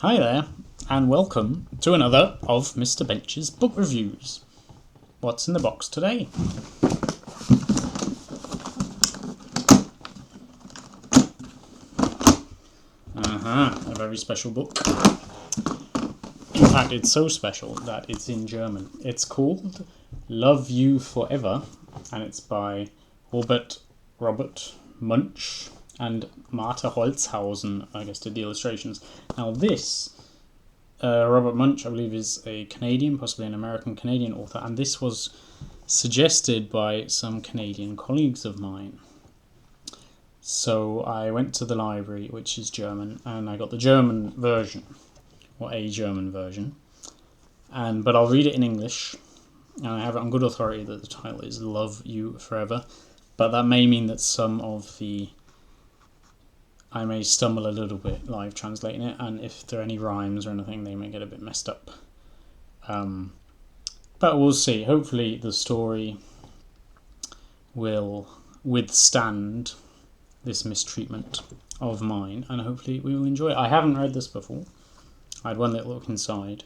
Hi there, and welcome to another of Mr. Bench's book reviews. What's in the box today? A very special book. In fact, it's so special that it's in German. It's called Love You Forever, and it's by Robert Munsch and Marta Holzhausen, I guess, did the illustrations. Now this, Robert Munsch, I believe, is a Canadian, possibly an American-Canadian author, and this was suggested by some Canadian colleagues of mine. So I went to the library, which is German, and I got the German version, or a German version, but I'll read it in English, and I have it on good authority that the title is Love You Forever, but that may mean that I may stumble a little bit live translating it, and if there are any rhymes or anything, they may get a bit messed up. But we'll see. Hopefully the story will withstand this mistreatment of mine, and hopefully we will enjoy it. I haven't read this before. I had one little look inside,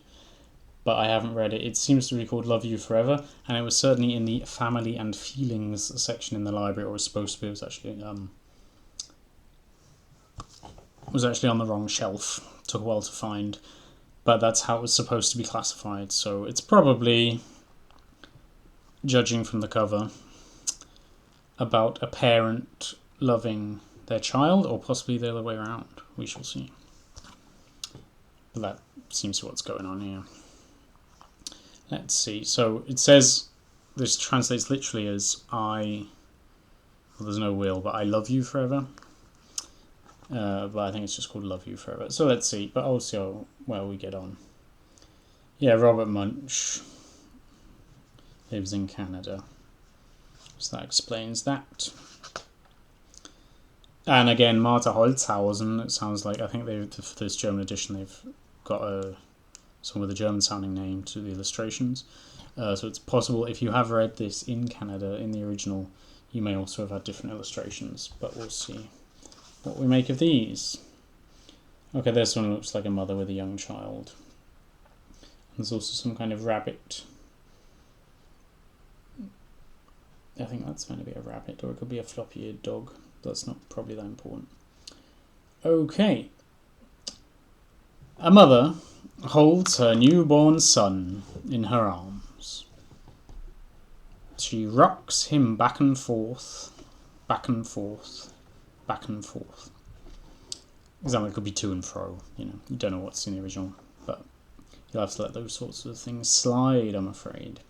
but I haven't read it. It seems to be called Love You Forever, and it was certainly in the Family and Feelings section in the library, or was supposed to be. It was actually on the wrong shelf. Took a while to find, but that's how it was supposed to be classified. So it's probably, judging from the cover, about a parent loving their child, or possibly the other way around. We shall see. But that seems to be what's going on here. Let's see. So it says, this translates literally as there's no will, but I love you forever. But I think it's just called Love You Forever. So let's see. But I'll see how well we get on. Yeah, Robert Munsch lives in Canada. So that explains that. And again, Marta Holzhausen, it sounds like, I think for this German edition, they've got someone with a German-sounding name to the illustrations. So it's possible, if you have read this in Canada, in the original, you may also have had different illustrations. But we'll see what we make of these. Okay, this one looks like a mother with a young child. There's also some kind of rabbit. I think that's going to be a rabbit, or it could be a floppy-eared dog. That's not probably that important. Okay. A mother holds her newborn son in her arms. She rocks him back and forth, back and forth, back and forth. Example, it could be to and fro. You don't know what's in the original, but you'll have to let those sorts of things slide, I'm afraid.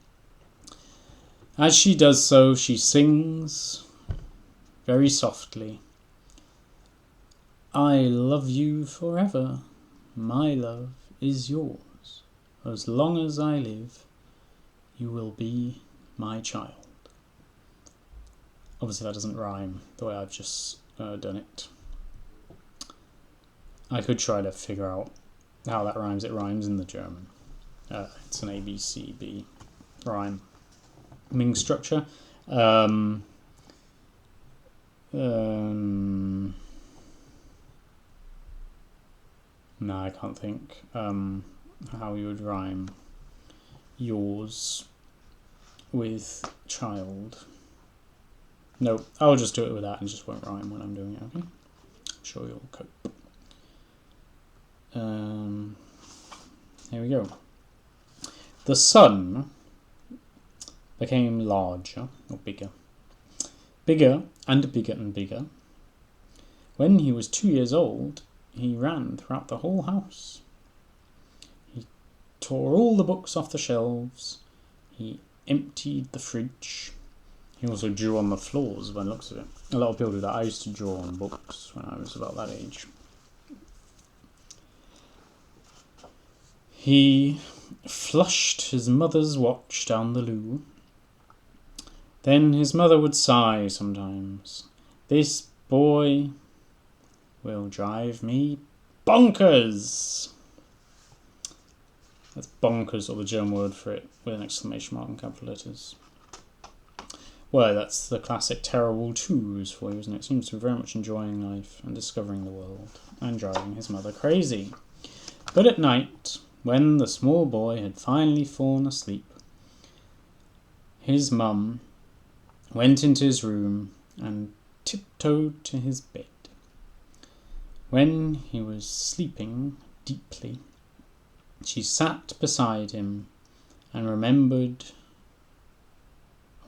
As she does so, she sings very softly, I love you forever, my love is yours. As long as I live, you will be my child. Obviously that doesn't rhyme the way I've just done it. I could try to figure out how that rhymes. It rhymes in the German. It's an A, B, C, B rhyme. Ming structure. No, I can't think how you would rhyme yours with child. No, I'll just do it with that and just won't rhyme when I'm doing it, okay? I'm sure you'll cope. Here we go. The sun became larger, or bigger. Bigger and bigger and bigger. When he was 2 years old, he ran throughout the whole house. He tore all the books off the shelves. He emptied the fridge. He also drew on the floors by the looks of it. A lot of people do that. I used to draw on books when I was about that age. He flushed his mother's watch down the loo. Then his mother would sigh sometimes. This boy will drive me bonkers. That's bonkers, or the German word for it, with an exclamation mark and capital letters. Well, that's the classic terrible twos for you, isn't it? Seems to be very much enjoying life and discovering the world and driving his mother crazy. But at night, when the small boy had finally fallen asleep, his mum went into his room and tiptoed to his bed. When he was sleeping deeply, she sat beside him and remembered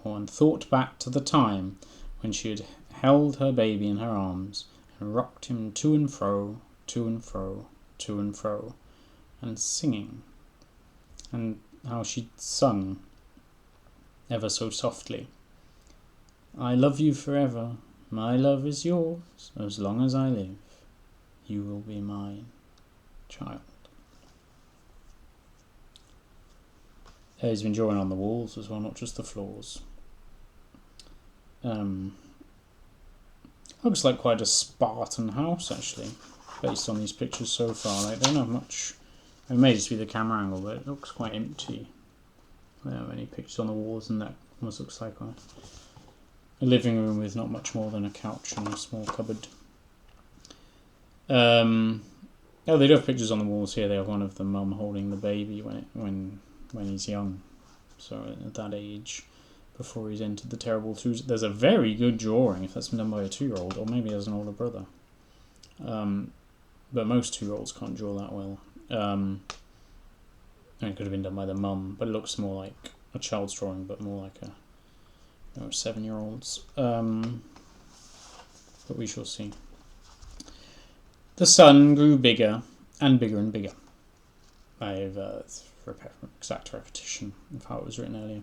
and thought back to the time when she had held her baby in her arms and rocked him to and fro, to and fro, to and fro, and singing, and how she'd sung ever so softly, "I love you forever, my love is yours, as long as I live, you will be mine, child." He's been drawing on the walls as well, not just the floors. Looks like quite a Spartan house, actually, based on these pictures so far. Like, they don't have much. It may just be the camera angle, but it looks quite empty. I don't have any pictures on the walls, and that almost looks like a living room with not much more than a couch and a small cupboard. Oh, they do have pictures on the walls here. They have one of the mum holding the baby when he's young, so at that age, before he's entered the terrible twos. There's a very good drawing, if that's been done by a 2-year-old, or maybe as an older brother. But most 2-year-olds can't draw that well. And it could have been done by the mum, but it looks more like a child's drawing, but more like a 7-year-old's. But we shall see. The sun grew bigger and bigger and bigger. Exact repetition of how it was written earlier.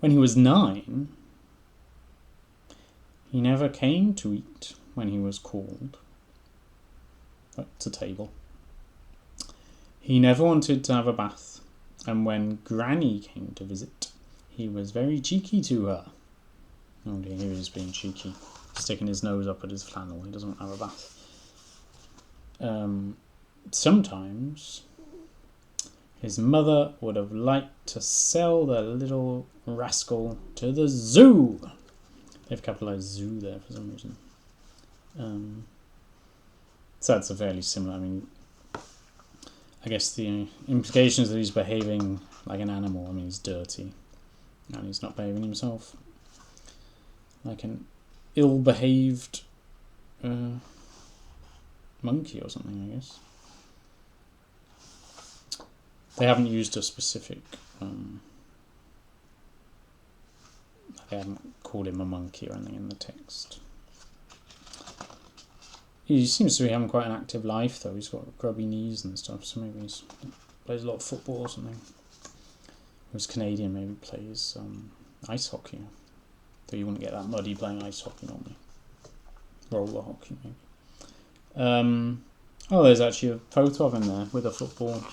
When he was 9, he never came to eat when he was called to table. He never wanted to have a bath, and when Granny came to visit, he was very cheeky to her. Oh dear, he was being cheeky, sticking his nose up at his flannel. He doesn't want to have a bath. Sometimes his mother would have liked to sell the little rascal to the zoo. They've capitalised zoo there for some reason. So that's a fairly similar. I mean, I guess the implication is that he's behaving like an animal. I mean, he's dirty, and he's not behaving himself like an ill-behaved monkey or something, I guess. They haven't used a specific. They haven't called him a monkey or anything in the text. He seems to be having quite an active life, though. He's got grubby knees and stuff, so maybe he plays a lot of football or something. He's Canadian, maybe plays ice hockey. Though you wouldn't get that muddy playing ice hockey normally. Roller hockey, maybe. Oh, there's actually a photo of him there with a football.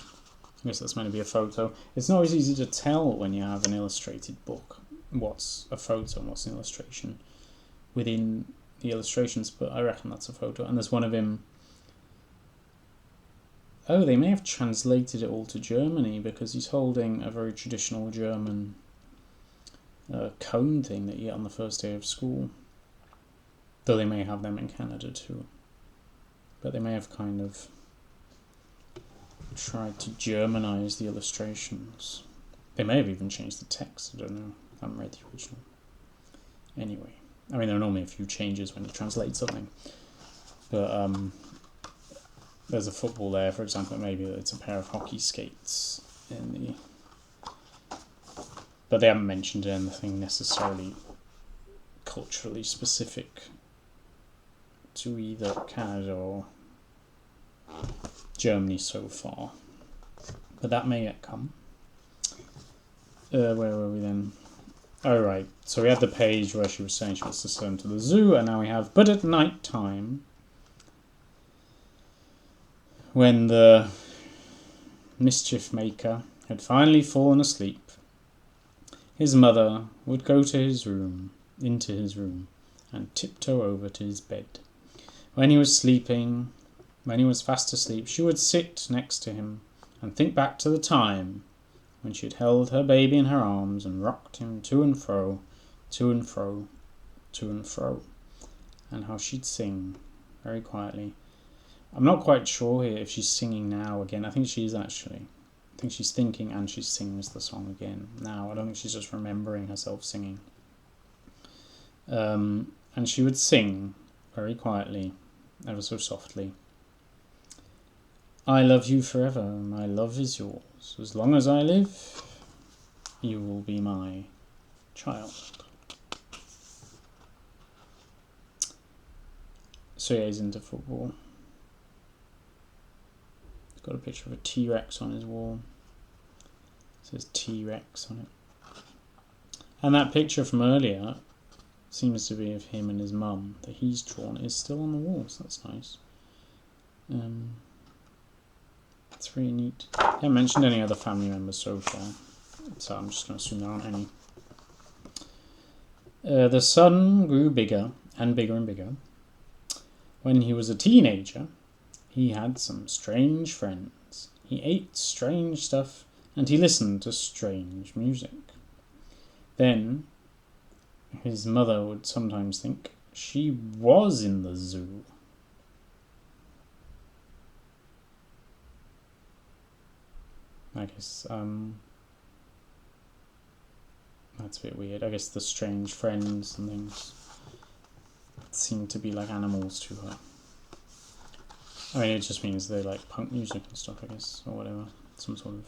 I guess that's meant to be a photo. It's not always easy to tell when you have an illustrated book what's a photo and what's an illustration within the illustrations, but I reckon that's a photo. And there's one of him. Oh, they may have translated it all to Germany, because he's holding a very traditional German cone thing that you get on the first day of school. Though they may have them in Canada too. But they may have kind of tried to Germanize the illustrations. They may have even changed the text, I don't know. I haven't read the original. Anyway, I mean, there are normally a few changes when you translate something. But there's a football there, for example. Maybe it's a pair of hockey skates in the... But they haven't mentioned anything necessarily culturally specific to either Canada or Germany so far. But that may yet come. Where were we then? Oh, right. So we had the page where she was saying she wants to send him to the zoo, and now we have, but at night time, when the mischief maker had finally fallen asleep, his mother would go to his room, into his room, and tiptoe over to his bed. When he was sleeping, when he was fast asleep, she would sit next to him and think back to the time when she had held her baby in her arms and rocked him to and fro, to and fro, to and fro, and how she'd sing, very quietly, I'm not quite sure here if she's singing now again. I think she is actually. I think she's thinking and she sings the song again now. I don't think she's just remembering herself singing. And she would sing very quietly, ever so softly. I love you forever, my love is yours. As long as I live, you will be my child. So yeah, he's into football. He's got a picture of a T-Rex on his wall. It says T-Rex on it. And that picture from earlier seems to be of him and his mum that he's drawn is still on the wall, so that's nice. It's really neat. I haven't mentioned any other family members so far, so I'm just going to assume there aren't any. The son grew bigger and bigger and bigger. When he was a teenager, he had some strange friends. He ate strange stuff and he listened to strange music. Then his mother would sometimes think she was in the zoo. I guess that's a bit weird. I guess the strange friends and things seem to be like animals to her. I mean, it just means they like punk music and stuff, I guess, or whatever. Some sort of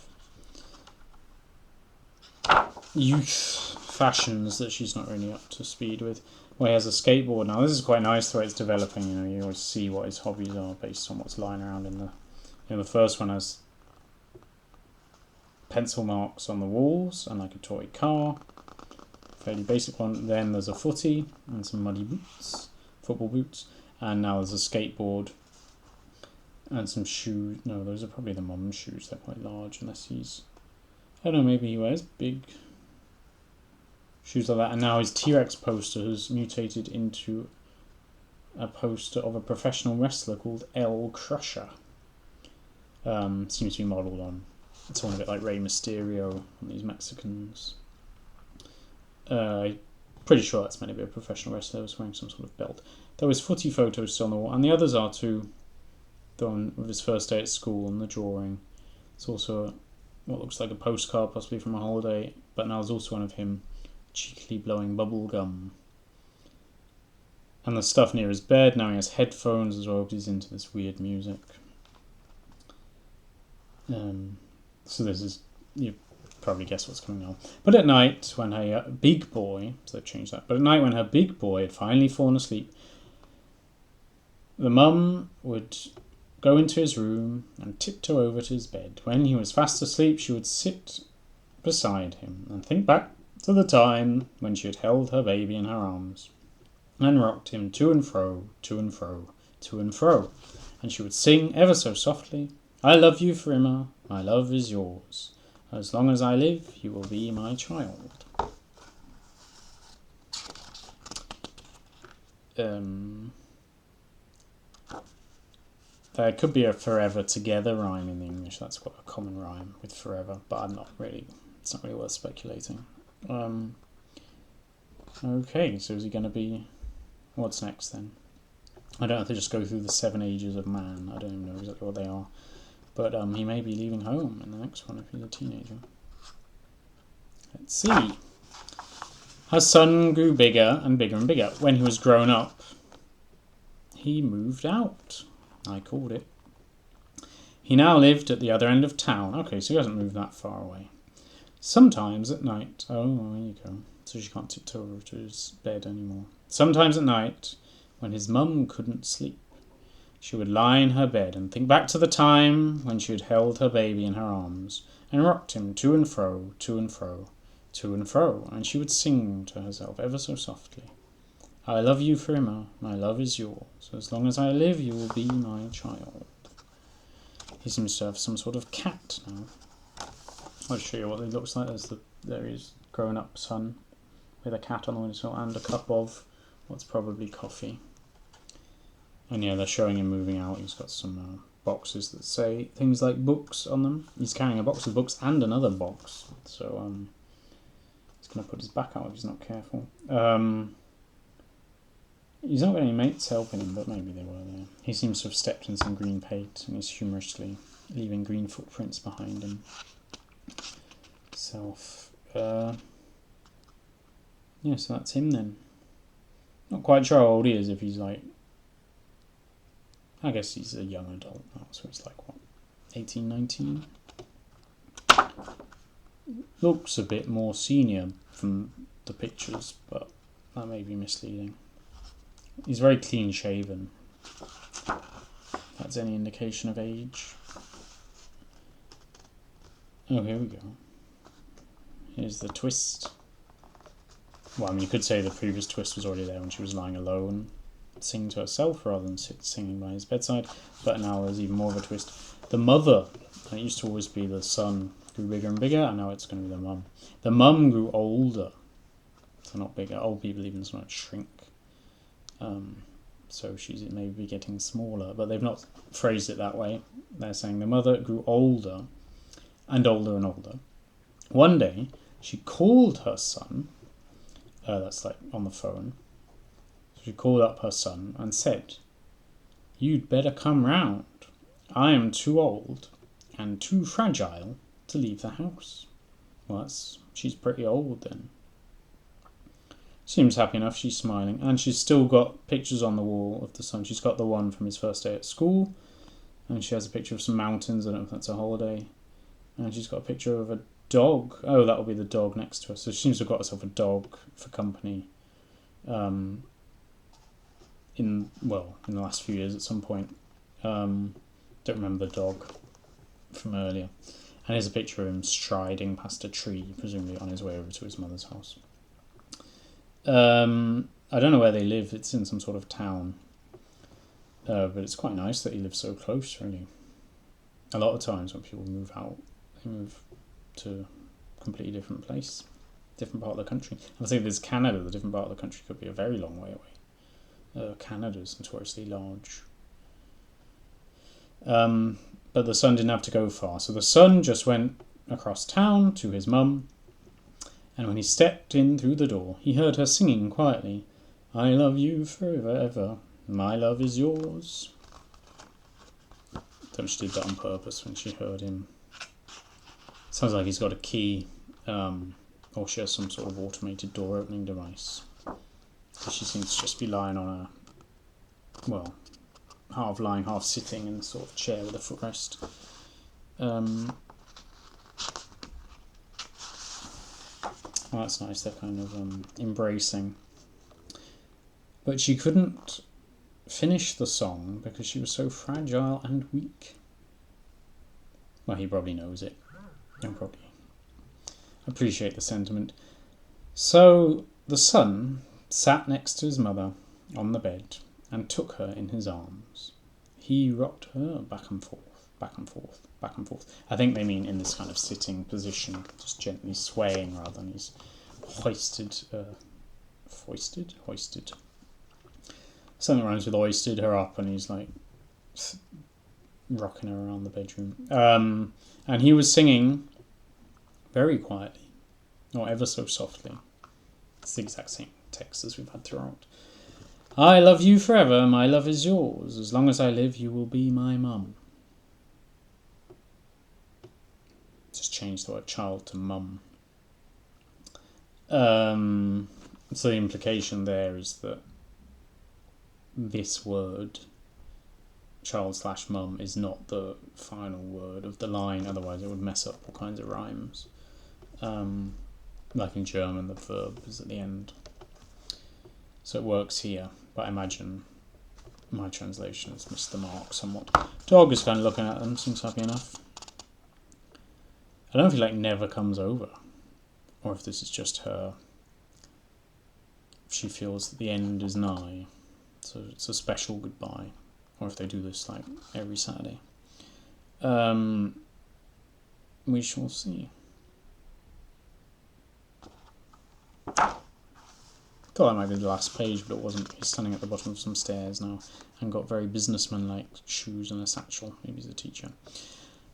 youth fashions that she's not really up to speed with. Well, he has a skateboard now. This is quite nice the way it's developing. You know, you always see what his hobbies are based on what's lying around in the. You know, the first one has pencil marks on the walls and like a toy car. Fairly basic one. Then there's a footy and some muddy boots, football boots, and now there's a skateboard and some shoes. No, those are probably the mum's shoes. They're quite large, unless he's. I don't know. Maybe he wears big shoes like that. And now his T-Rex poster has mutated into a poster of a professional wrestler called El Crusher. Seems to be modelled on. It's all a bit like Rey Mysterio and these Mexicans. Pretty sure that's meant to be a professional wrestler who's wearing some sort of belt. Though his footy photo's still on the wall, and the others are too. The one with his first day at school and the drawing. It's also what looks like a postcard, possibly from a holiday, but now there's also one of him cheekily blowing bubble gum. And the stuff near his bed, now he has headphones as well, because he's into this weird music. So this is, you probably guess what's coming on. But at night, when her big boy, so they've changed that, but at night when her big boy had finally fallen asleep, the mum would go into his room and tiptoe over to his bed. When he was fast asleep, she would sit beside him and think back to the time when she had held her baby in her arms and rocked him to and fro, to and fro, to and fro. And she would sing ever so softly, I love you, Immer, my love is yours. As long as I live, you will be my child. There could be a forever together rhyme in English. That's quite a common rhyme with forever, but it's not really worth speculating. Okay, so is he going to be... What's next then? I don't have to just go through the 7 ages of man. I don't even know exactly what they are. But he may be leaving home in the next one if he's a teenager. Let's see. Her son grew bigger and bigger and bigger. When he was grown up, he moved out. I called it. He now lived at the other end of town. Okay, so he hasn't moved that far away. Sometimes at night... Oh, well, there you go. So she can't tiptoe over to his bed anymore. Sometimes at night, when his mum couldn't sleep, she would lie in her bed and think back to the time when she had held her baby in her arms and rocked him to and fro, to and fro, to and fro, and she would sing to herself ever so softly, I love you, Immer, my love is yours. As long as I live, you will be my child. He seems to have some sort of cat now. I'll show you what he looks like. There he is, grown-up son with a cat on the windowsill and a cup of what's probably coffee. And yeah, they're showing him moving out. He's got some boxes that say things like books on them. He's carrying a box of books and another box. So he's going to put his back out if he's not careful. He's not got any mates helping him, but maybe they were there. He seems to have stepped in some green paint and is humorously leaving green footprints behind him. Yeah, so that's him then. Not quite sure how old he is, if he's like... I guess he's a young adult now, so he's like, what, 18, 19? Looks a bit more senior from the pictures, but that may be misleading. He's very clean shaven. If that's any indication of age. Oh, here we go. Here's the twist. Well, I mean, you could say the previous twist was already there when she was lying alone, singing to herself rather than singing by his bedside. But now there's even more of a twist. The mother, and it used to always be the son, grew bigger and bigger, and now it's going to be the mum. The mum grew older, so not bigger. Old people even sometimes shrink. So she's maybe getting smaller, but they've not phrased it that way. They're saying the mother grew older and older and older. One day, she called her son, that's like on the phone, so she called up her son and said, "You'd better come round. I am too old and too fragile to leave the house." Well, she's pretty old then. Seems happy enough, she's smiling, and she's still got pictures on the wall of the son. She's got the one from his first day at school, and she has a picture of some mountains. I don't know if that's a holiday. And she's got a picture of a dog. Oh, that'll be the dog next to her. So she seems to have got herself a dog for company in the last few years at some point. Don't remember the dog from earlier. And here's a picture of him striding past a tree, presumably on his way over to his mother's house. I don't know where they live. It's in some sort of town. But it's quite nice that he lives so close, really. A lot of times when people move out, they move to a completely different place, different part of the country. I think there's Canada, the different part of the country could be a very long way away. Canada's notoriously large. But the son didn't have to go far. So the son just went across town to his mum, and when he stepped in through the door, he heard her singing quietly, "I love you forever, ever. My love is yours." I don't know if she did that on purpose when she heard him. Sounds like he's got a key, or she has some sort of automated door opening device. She seems to just be lying on half lying, half sitting in a sort of chair with a footrest. Well, that's nice, they're kind of embracing. But she couldn't finish the song because she was so fragile and weak. Well, he probably knows it. And probably appreciate the sentiment. So the son sat next to his mother on the bed and took her in his arms. He rocked her back and forth, back and forth, back and forth. I think they mean in this kind of sitting position, just gently swaying rather than he's hoisted. Something rhymes with hoisted her up, and he's like rocking her around the bedroom. And he was singing very quietly, or ever so softly. It's the exact same text as we've had throughout. "I love you forever, my love is yours. As long as I live, you will be my mum." Just change the word child to mum. So the implication there is that this word, child/mum, is not the final word of the line, otherwise it would mess up all kinds of rhymes. Like in German, the verb is at the end. So it works here, but I imagine my translation has missed the mark somewhat. Dog is kind of looking at them, seems happy enough. I don't know if he never comes over, or if this is just her. If she feels that the end is nigh, so it's a special goodbye, or if they do this every Saturday. We shall see. Thought that might be the last page, but it wasn't. He's standing at the bottom of some stairs now and got very businessman-like shoes and a satchel. Maybe he's a teacher.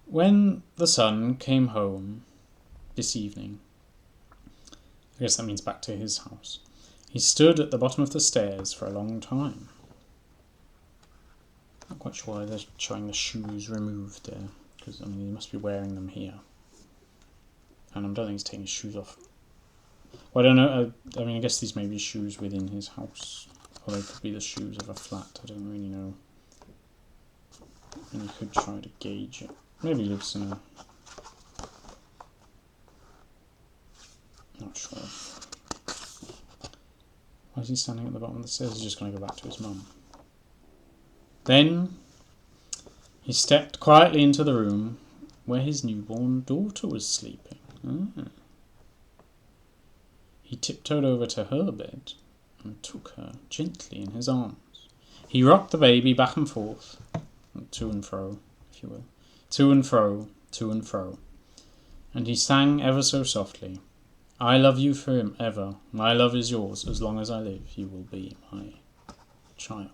When the son came home this evening, I guess that means back to his house, He stood at the bottom of the stairs for a long time. Not quite sure why they're showing the shoes removed there, because I mean he must be wearing them here. And I don't think he's taking his shoes off. Well, I don't know. I mean, I guess these may be shoes within his house, or they could be the shoes of a flat. I don't really know. And you could try to gauge it. Maybe he lives in a... Not sure. Why is he standing at the bottom of the stairs? He's just going to go back to his mum. Then he stepped quietly into the room where his newborn daughter was sleeping. He tiptoed over to her bed and took her gently in his arms. He rocked the baby back and forth, to and fro, if you will, to and fro, to and fro, and he sang ever so softly, I love you forever, my love is yours, as long as I live, you will be my child.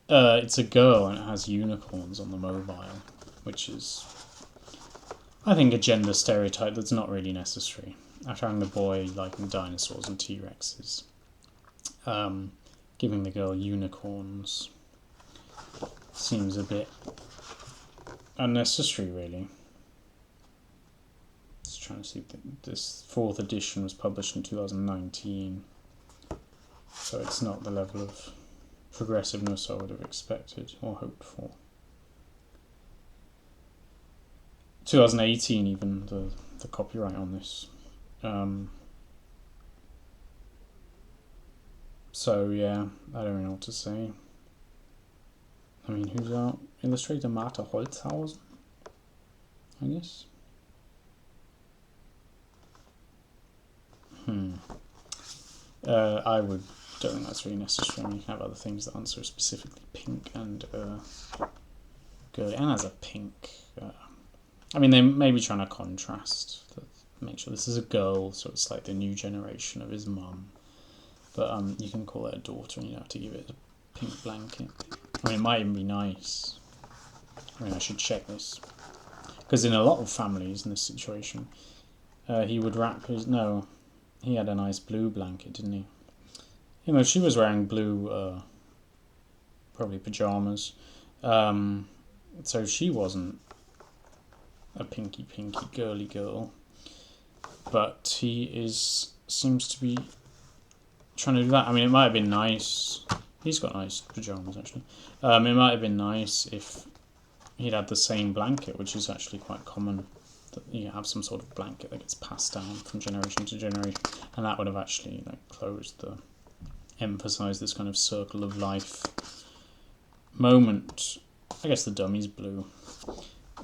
It's a girl and it has unicorns on the mobile, which is, I think, a gender stereotype that's not really necessary. After having the boy liking dinosaurs and T-Rexes, giving the girl unicorns seems a bit unnecessary, really. Just trying to see, this 4th edition was published in 2019, so it's not the level of progressiveness I would have expected or hoped for. 2018 even, the copyright on this. So yeah, I don't really know what to say. I mean, who's our illustrator? Marta Holzhausen, I guess. I don't think that's really necessary. I mean, you can have other things that aren't so specifically pink and good. And as a pink, I mean, they may be trying to contrast, make sure this is a girl, so it's like the new generation of his mum. But you can call it a daughter, and you have to give it a pink blanket. I mean, it might even be nice. I mean, I should check this, because in a lot of families in this situation, he would wrap his... No, he had a nice blue blanket, didn't he? You know, she was wearing blue, probably pajamas, so she wasn't a pinky girly girl, but he seems to be trying to do that. I mean, it might have been nice. He's got nice pajamas, actually. It might have been nice if he'd had the same blanket, which is actually quite common, that you have some sort of blanket that gets passed down from generation to generation, and that would have actually emphasised this kind of circle of life moment. I guess the dummy's blue.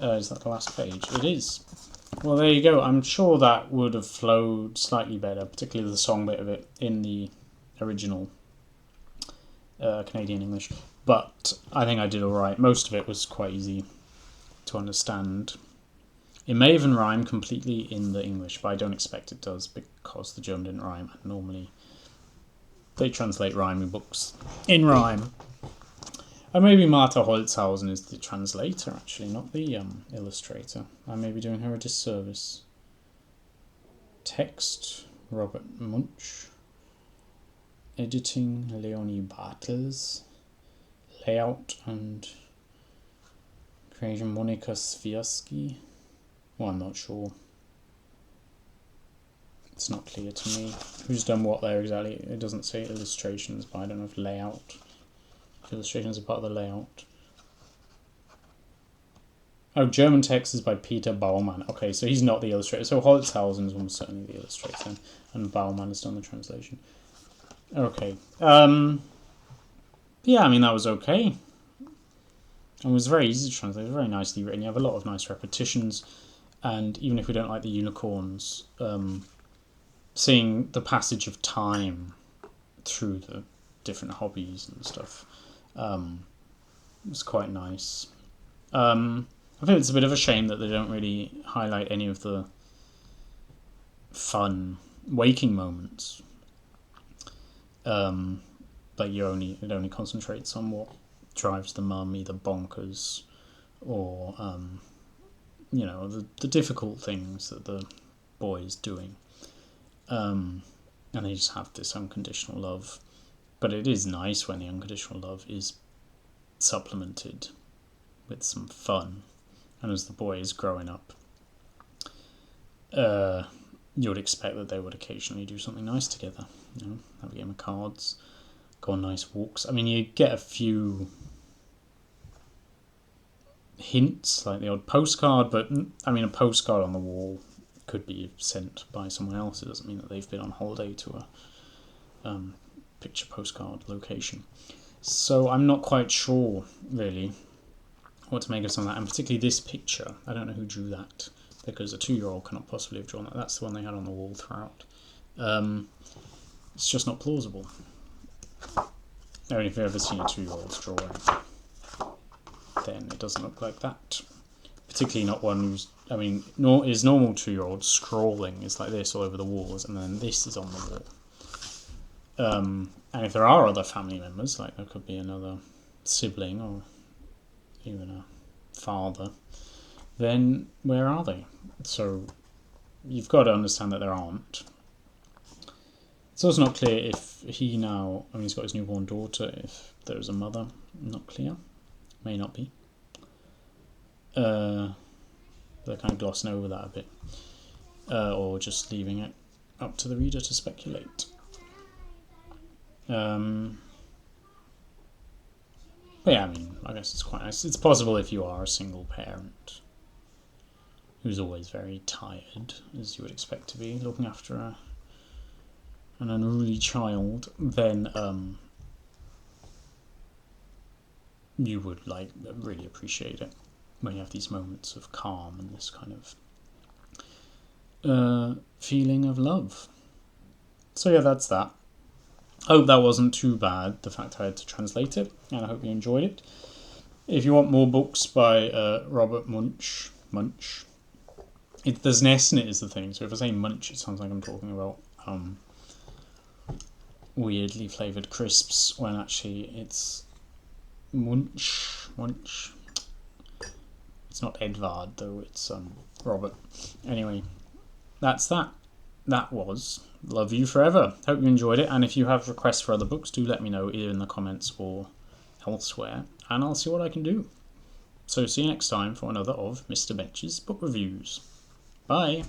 Is that the last page? It is. Well, there you go. I'm sure that would have flowed slightly better, particularly the song bit of it, in the original Canadian English. But I think I did alright. Most of it was quite easy to understand. It may even rhyme completely in the English, but I don't expect it does, because the German didn't rhyme, and normally they translate rhyming books in rhyme. And maybe Marta Holzhausen is the translator, actually, not the illustrator. I may be doing her a disservice. Text, Robert Munsch. Editing, Leonie Bartels. Layout and creation, Monika Swirski. Well, I'm not sure. It's not clear to me who's done what there exactly. It doesn't say illustrations, but I don't know if layout. Illustrations are part of the layout. Oh, German text is by Peter Baumann. Okay, so he's not the illustrator. So Holzhausen is almost certainly the illustrator, and Baumann has done the translation. Okay. Yeah, I mean, that was okay. It was very easy to translate. It was very nicely written. You have a lot of nice repetitions, and even if we don't like the unicorns, seeing the passage of time through the different hobbies and stuff was quite nice. I think it's a bit of a shame that they don't really highlight any of the fun waking moments. But it only concentrates on what drives the mum either bonkers or the difficult things that the boy is doing. And they just have this unconditional love. But it is nice when the unconditional love is supplemented with some fun. And as the boy is growing up, you would expect that they would occasionally do something nice together. You know, have a game of cards, go on nice walks. I mean, you get a few hints, like the odd postcard, but I mean, a postcard on the wall could be sent by someone else. It doesn't mean that they've been on holiday to a picture postcard location. So I'm not quite sure, really, what to make of some of that, and particularly this picture. I don't know who drew that, because a 2-year-old cannot possibly have drawn that. That's the one they had on the wall throughout. It's just not plausible. I mean, if you've ever seen a 2-year-old's drawing, then it doesn't look like that. Particularly not one who's, I mean, his normal 2-year-old scrawling is like this all over the walls, and then this is on the wall. And if there are other family members, like there could be another sibling or even a father, then where are they? So you've got to understand that there aren't. It's also not clear if he now, I mean, he's got his newborn daughter, if there's a mother. Not clear. May not be. They're kind of glossing over that a bit. Or just leaving it up to the reader to speculate. But yeah, I mean, I guess it's quite nice. It's possible if you are a single parent who's always very tired, as you would expect to be, looking after an unruly child, then you would like really appreciate it when you have these moments of calm and this kind of feeling of love. So yeah, that's that. I hope that wasn't too bad, the fact I had to translate it, and I hope you enjoyed it. If you want more books by Robert Munsch, there's an S in it is the thing, so if I say Munch, it sounds like I'm talking about weirdly flavoured crisps, when actually it's Munch. It's not Edvard, though, it's Robert. Anyway, that's that. That was Love You Forever. Hope you enjoyed it, and if you have requests for other books, do let me know, either in the comments or elsewhere, and I'll see what I can do. So see you next time for another of Mr. Bench's book reviews. Bye!